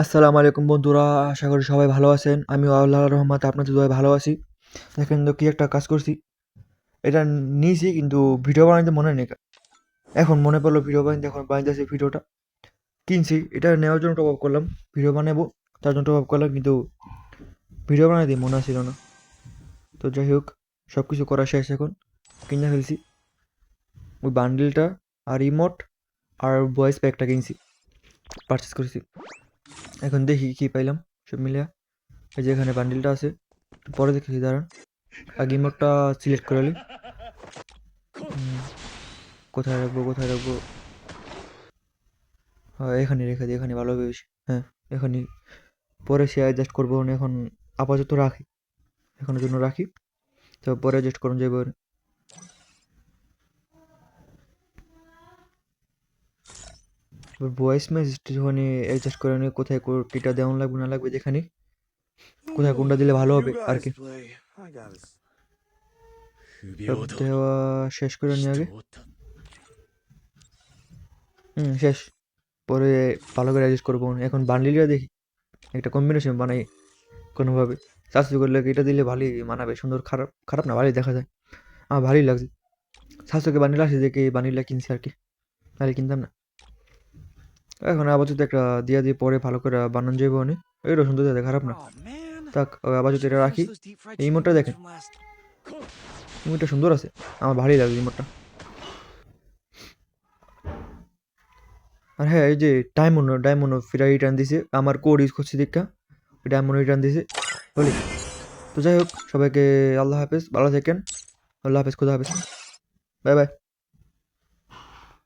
আসসালামু আলাইকুম বন্ধুরা, আশা করি সবাই ভালো আছেন। আমিও আল্লাহর রহমতে আপনাদের দোয়ায় ভালো আছি। দেখেন তো কি একটা কাজ করছি, এটা নিয়েছি কিন্তু ভিডিও বানাইতে মনে নেই। এখন মনে পড়লো ভিডিও বানাইতে, এখন বানাইতেছি ভিডিওটা। কিনছি, এটা নেওয়ার জন্য টপ আপ করলাম, ভিডিও বানাবো তার জন্য টপ আপ করলাম, কিন্তু ভিডিও বানাইতে মনে ছিল না। তো যাই হোক, সব কিছু করা শেষ, এখন কিনে ফেলছি ওই বান্ডিলটা আর ইমোট আর ভয়েস প্যাকটা কিনছি, পারচেস করেছি। এখন দেখি কি পাইলাম সব মিলিয়ে। এই যে এখানে বান্ডিলটা আছে, পরে দেখেছি, দাঁড়ান আগে ইমোটটা সিলেক্ট করে নিই। কোথায় রাখবো কোথায় রাখবো? হ্যাঁ, এখানে রেখে দিই, এখানে ভালো হবে বেশি। হ্যাঁ, এখানে পরে সে অ্যাডজাস্ট করবো না, এখন আপাতত রাখি, এখনের জন্য রাখি, তো পরে অ্যাডজাস্ট করুন যাবে। ভয়েস মেসেজ যখন অ্যাডজাস্ট করে নিয়ে কোথায় কিটা দেওয়া লাগবে না লাগবে দেখানি, কোথায় কোনটা দিলে ভালো হবে আর কি। সব দেওয়া শেষ করে নিয়ে আগে। শেষ। পরে ভালো করে অ্যাডজাস্ট করবো। এখন বান্ডিলটা দেখি, একটা কম্বিনেশন বানাই কোনোভাবে। শাস্তি করলে এটা দিলে ভালোই মানাবে, সুন্দর, খারাপ খারাপ না, ভালোই দেখা যায়। আমার ভালোই লাগছে। শাশুকে বান্ডিল আসে দেখে বান্ডিলটা কিনছি আর কি, তাহলে কিনতাম না। এখন আপাতত একটা দিয়া দিয়ে পরে ভালো করে বানানো যাবে অনেক, এটা সুন্দর দেখে, খারাপ না। থাক, আপাতত এটা রাখি। এই ইমোটটা দেখেন, ইমোটটা সুন্দর আছে, আমার ভালোই লাগে ইমোটটা। আর হ্যাঁ, এই যে ডায়মন্ড ফিরা রিটার্ন দিছে, আমার কোড ইউজ করছি দেখা ডায়মন্ড রিটার্ন দিছে বলি। তো যাই হোক, সবাইকে আল্লাহ হাফেজ, ভালো থাকেন। আল্লাহ হাফেজ, খুদা হাফেজ, বাই বাই।